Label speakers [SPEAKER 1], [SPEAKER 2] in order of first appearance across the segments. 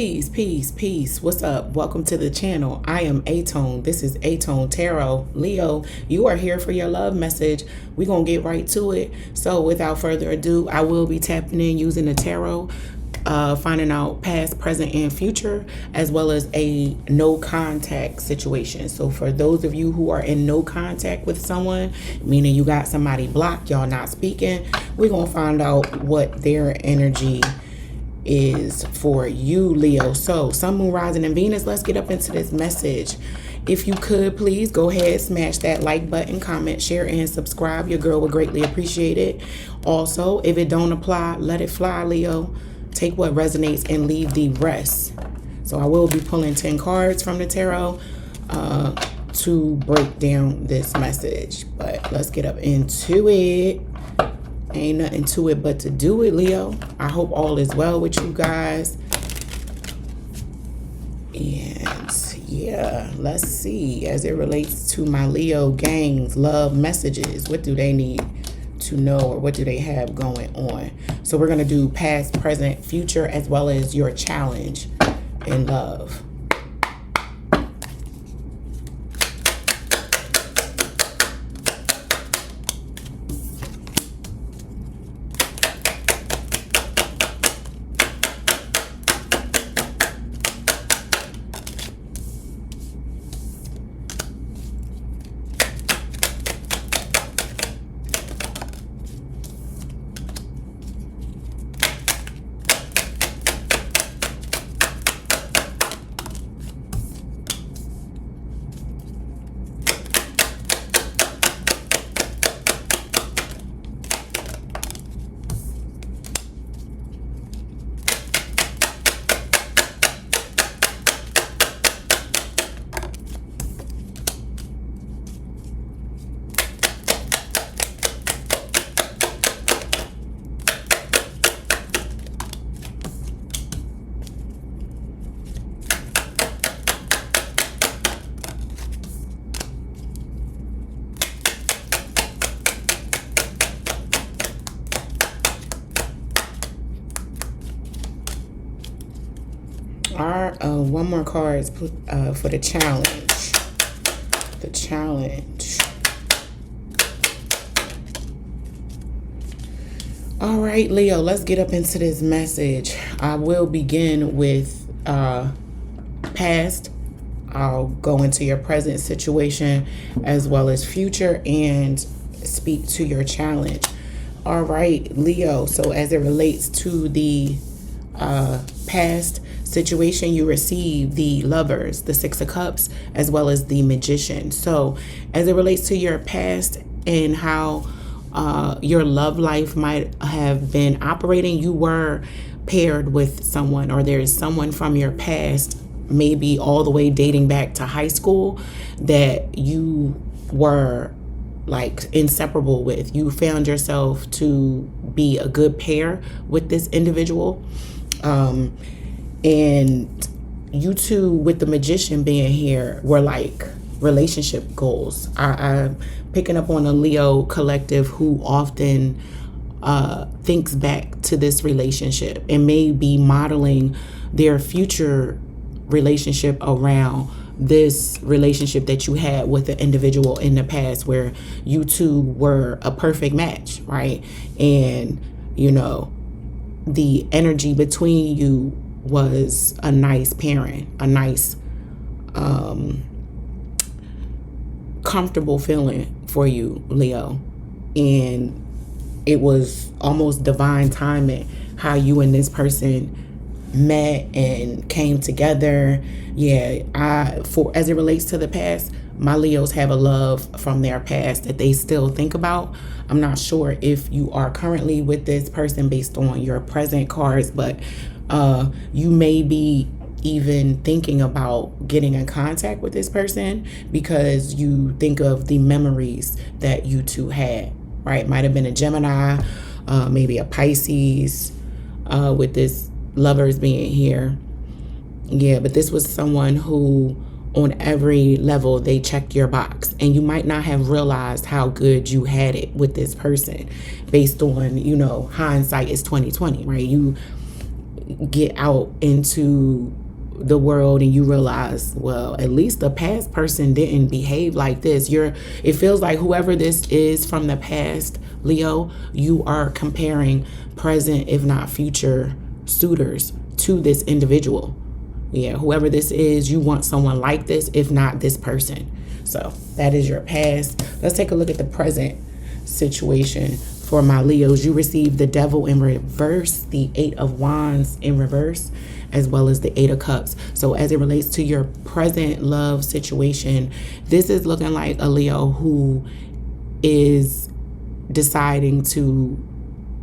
[SPEAKER 1] Peace, peace, peace. What's up? Welcome to the channel. I am aTone. This is aTone Tarot. Leo, you are here for your love message. We're going to get right to it. So without further ado, I will be tapping in using the tarot, finding out past, present, and future, as well as a no contact situation. So for those of you who are in no contact with someone, meaning you got somebody blocked, y'all not speaking, we're going to find out what their energy is for you, Leo. So Sun, Moon, Rising, and Venus, let's get up into this message. If you could, please go ahead, smash that like button, comment, share, and subscribe. Your girl would greatly appreciate it. Also, if it don't apply, let it fly, Leo. Take what resonates and leave the rest. So I will be pulling 10 cards from the tarot to break down this message. But let's get up into it. Ain't nothing to it but to do it, Leo. I hope all is well with you guys. And yeah, let's see. As it relates to my Leo gang's love messages, what do they need to know, or what do they have going on? So we're going to do past, present, future, as well as your challenge in love. One more card for the challenge. The challenge. All right, Leo, let's get up into this message. I will begin with past. I'll go into your present situation as well as future and speak to your challenge. All right, Leo. So as it relates to the past situation, you receive the Lovers, the Six of Cups, as well as the Magician. So as it relates to your past and how your love life might have been operating, you were paired with someone, or there is someone from your past, maybe all the way dating back to high school, that you were like inseparable with. You found yourself to be a good pair with this individual. And you two, with the Magician being here, were like relationship goals. I'm picking up on a Leo collective who often thinks back to this relationship and may be modeling their future relationship around this relationship that you had with an individual in the past, where you two were a perfect match, right? And you know, the energy between you was a nice pairing, a nice comfortable feeling for you, Leo. And it was almost divine timing how you and this person met and came together. Yeah, as it relates to the past, my Leos have a love from their past that they still think about. I'm not sure if you are currently with this person based on your present cards, but you may be even thinking about getting in contact with this person because you think of the memories that you two had, right? Might have been a Gemini, maybe a Pisces, with this Lovers being here. Yeah, but this was someone who on every level they checked your box, and you might not have realized how good you had it with this person based on, you know, hindsight is 2020, right? get out into the world and you realize, well, at least the past person didn't behave like this. It feels like whoever this is from the past, Leo, you are comparing present, if not future suitors to this individual. Yeah, whoever this is, you want someone like this, if not this person. So that is your past. Let's take a look at the present situation for my Leos. You received the Devil in reverse, the 8 of Wands in reverse, as well as the 8 of Cups. So as it relates to your present love situation, this is looking like a Leo who is deciding to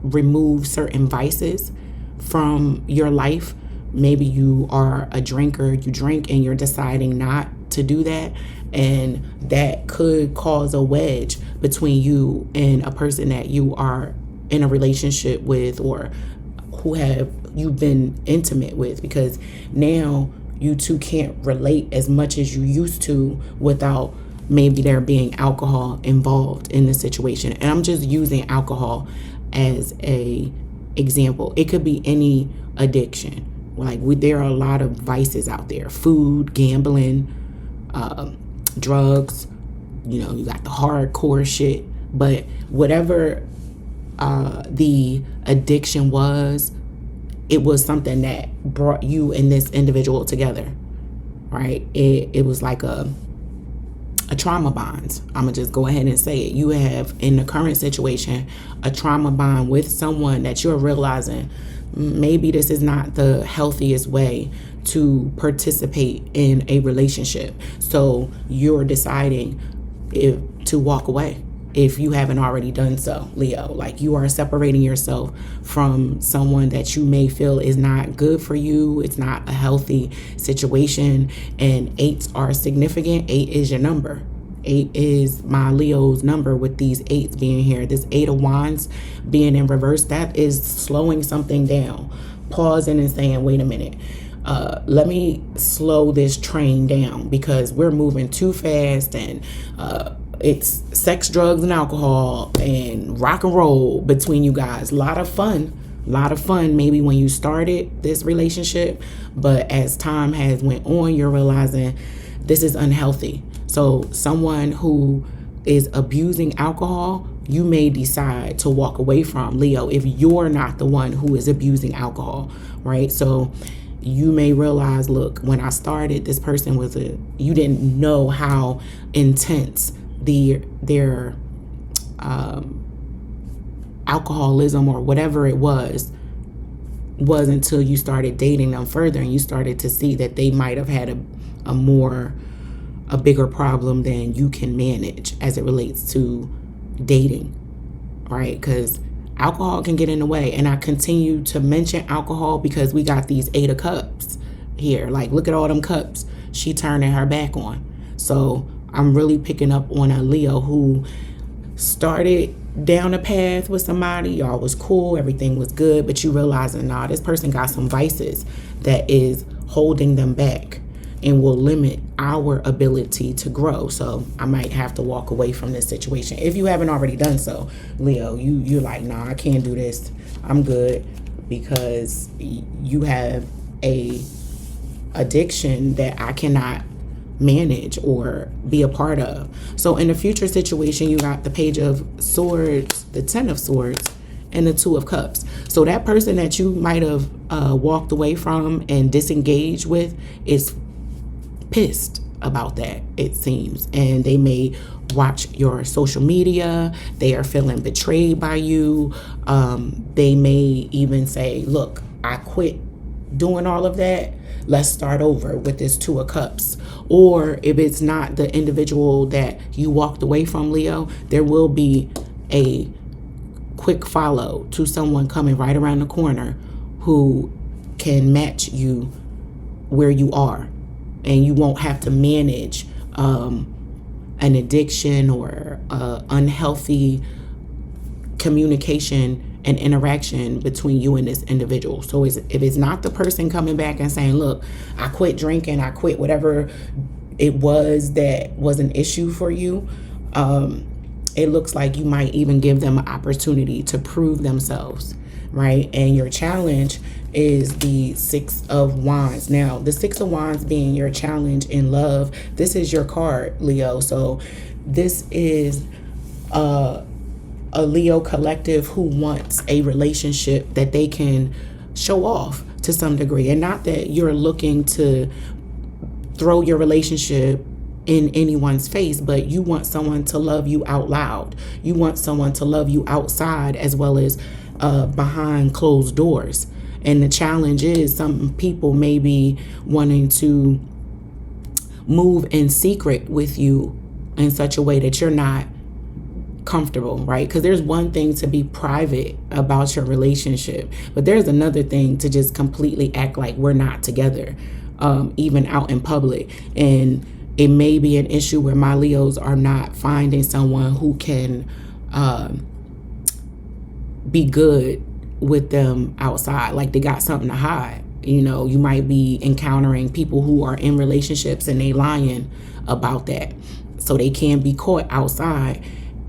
[SPEAKER 1] remove certain vices from your life. Maybe you are a drinker, you drink and you're deciding not to do that. And that could cause a wedge between you and a person that you are in a relationship with, or who have you been intimate with, because now you two can't relate as much as you used to without maybe there being alcohol involved in the situation. And I'm just using alcohol as a example. It could be any addiction. Like there are a lot of vices out there: food, gambling, drugs. You know, you got the hardcore shit. But whatever the addiction was, it was something that brought you and this individual together, right? It was like a trauma bond. I'm gonna just go ahead and say it. You have, in the current situation, a trauma bond with someone that you're realizing maybe this is not the healthiest way to participate in a relationship. So you're deciding if to walk away, if you haven't already done so, Leo. Like, you are separating yourself from someone that you may feel is not good for you. It's not a healthy situation. And 8s are significant. 8 is your number. 8 is my Leo's number, with these 8s being here. This 8 of Wands being in reverse, that is slowing something down, pausing and saying, wait a minute, let me slow this train down, because we're moving too fast, and it's sex, drugs, and alcohol and rock and roll between you guys. A lot of fun maybe when you started this relationship, but as time has went on, you're realizing this is unhealthy. So someone who is abusing alcohol, you may decide to walk away from, Leo, if you're not the one who is abusing alcohol, right? So you may realize, look, when I started, this person you didn't know how intense their alcoholism or whatever it was until you started dating them further, and you started to see that they might have had a bigger problem than you can manage as it relates to dating, right? Because alcohol can get in the way. And I continue to mention alcohol because we got these 8 of Cups here. Like, look at all them cups she turning her back on. So I'm really picking up on a Leo who started down a path with somebody. Y'all was cool, everything was good, but you realizing, nah, this person got some vices that is holding them back and will limit our ability to grow. So I might have to walk away from this situation. If you haven't already done so, Leo, you're like, nah, I can't do this. I'm good, because you have a addiction that I cannot manage or be a part of. So in the future situation, you got the Page of Swords, the 10 of Swords, and the 2 of Cups. So that person that you might have walked away from and disengaged with is pissed about that, it seems. And they may watch your social media. They are feeling betrayed by you. They may even say, look, I quit doing all of that. Let's start over with this 2 of Cups. Or if it's not the individual that you walked away from, Leo, there will be a quick follow to someone coming right around the corner who can match you where you are. And you won't have to manage an addiction or unhealthy communication and interaction between you and this individual. So if it's not the person coming back and saying, look, I quit drinking, I quit whatever it was that was an issue for you, it looks like you might even give them an opportunity to prove themselves, right? And your challenge is the Six of Wands. Now, the Six of Wands being your challenge in love, this is your card, Leo. So this is a Leo collective who wants a relationship that they can show off to some degree. And not that you're looking to throw your relationship in anyone's face, but you want someone to love you out loud. You want someone to love you outside as well as behind closed doors. And the challenge is some people may be wanting to move in secret with you in such a way that you're not comfortable, right? Because there's one thing to be private about your relationship, but there's another thing to just completely act like we're not together, even out in public. And it may be an issue where my Leos are not finding someone who can be good with them outside, like they got something to hide. You know, you might be encountering people who are in relationships and they lying about that, so they can be caught outside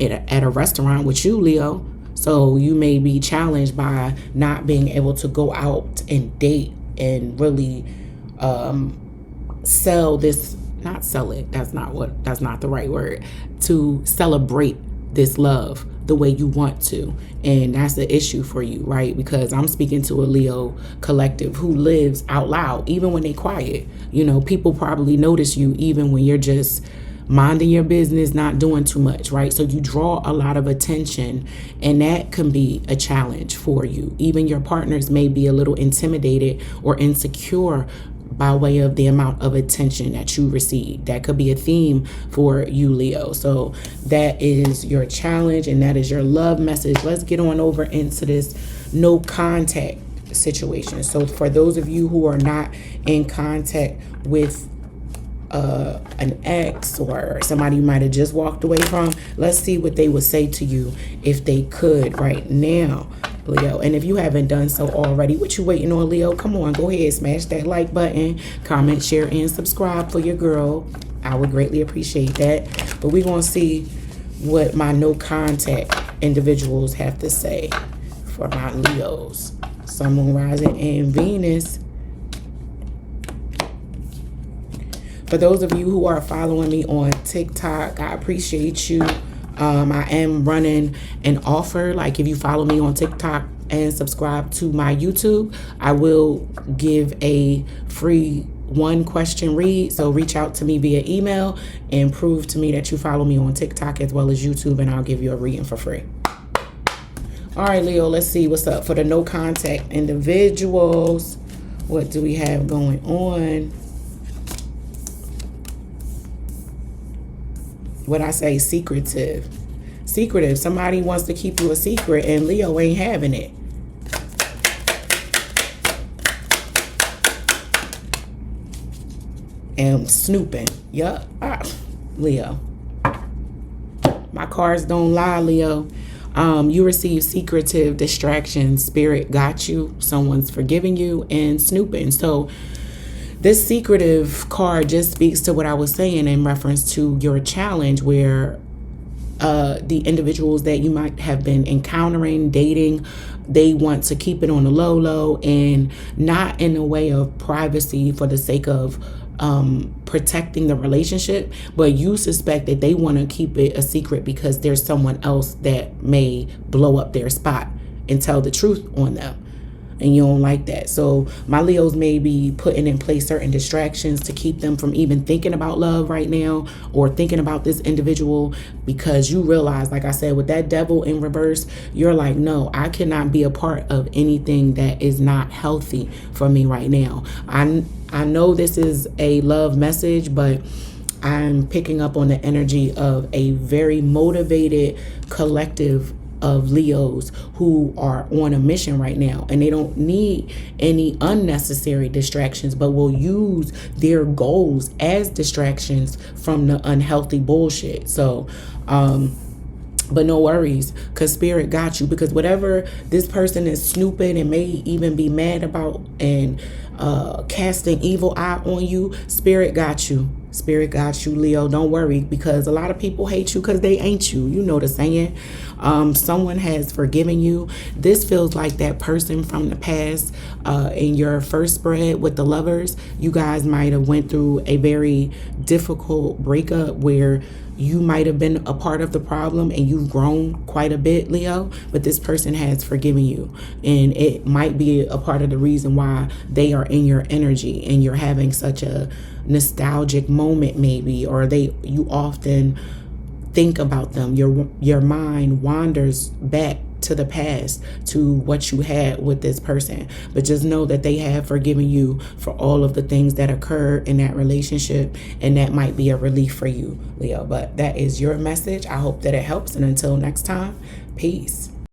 [SPEAKER 1] at a restaurant with you, Leo. So you may be challenged by not being able to go out and date and really sell this, not sell it, that's not the right word, to celebrate this love the way you want to. And that's the issue for you, right? Because I'm speaking to a Leo collective who lives out loud, even when they quiet. You know, people probably notice you even when you're just minding your business, not doing too much, right? So you draw a lot of attention, and that can be a challenge for you. Even your partners may be a little intimidated or insecure by way of the amount of attention that you receive. That could be a theme for you, Leo. So that is your challenge, and that is your love message. Let's get on over into this no contact situation. So for those of you who are not in contact with an ex or somebody you might have just walked away from, let's see what they would say to you if they could right now, Leo. And if you haven't done so already, what you waiting on, Leo? Come on, go ahead, smash that like button, comment, share, and subscribe for your girl. I would greatly appreciate that. But we're going to see what my no contact individuals have to say for my Leos. Sun, Moon, Rising, and Venus. For those of you who are following me on TikTok, I appreciate you. I am running an offer. Like if you follow me on TikTok and subscribe to my YouTube, I will give a free 1 question read. So reach out to me via email and prove to me that you follow me on TikTok as well as YouTube, and I'll give you a reading for free. All right, Leo, let's see what's up for the no contact individuals. What do we have going on? What I say, secretive. Secretive. Somebody wants to keep you a secret and Leo ain't having it. And snooping. Yup. Leo. My cards don't lie, Leo. You receive secretive distractions. Spirit got you. Someone's forgiving you and snooping. So this secretive card just speaks to what I was saying in reference to your challenge, where the individuals that you might have been encountering, dating, they want to keep it on the low and not in a way of privacy for the sake of protecting the relationship, but you suspect that they want to keep it a secret because there's someone else that may blow up their spot and tell the truth on them. And you don't like that. So my Leos may be putting in place certain distractions to keep them from even thinking about love right now or thinking about this individual, because you realize, like I said, with that devil in reverse, you're like, no, I cannot be a part of anything that is not healthy for me right now. I know this is a love message, but I'm picking up on the energy of a very motivated collective of Leos who are on a mission right now, and they don't need any unnecessary distractions, but will use their goals as distractions from the unhealthy bullshit. So but no worries, because Spirit got you, because whatever this person is snooping and may even be mad about and casting evil eye on you, Spirit got you. Spirit got you, Leo. Don't worry, because a lot of people hate you because they ain't you. You know the saying. Someone has forgiven you. This feels like that person from the past. In your first spread with the lovers, you guys might have went through a very difficult breakup where you might have been a part of the problem and you've grown quite a bit, Leo, but this person has forgiven you. And it might be a part of the reason why they are in your energy and you're having such a nostalgic moment, maybe, or you often think about them. Your mind wanders back to the past, to what you had with this person. But just know that they have forgiven you for all of the things that occurred in that relationship, and that might be a relief for you, Leo. But that is your message. I hope that it helps, and until next time, peace.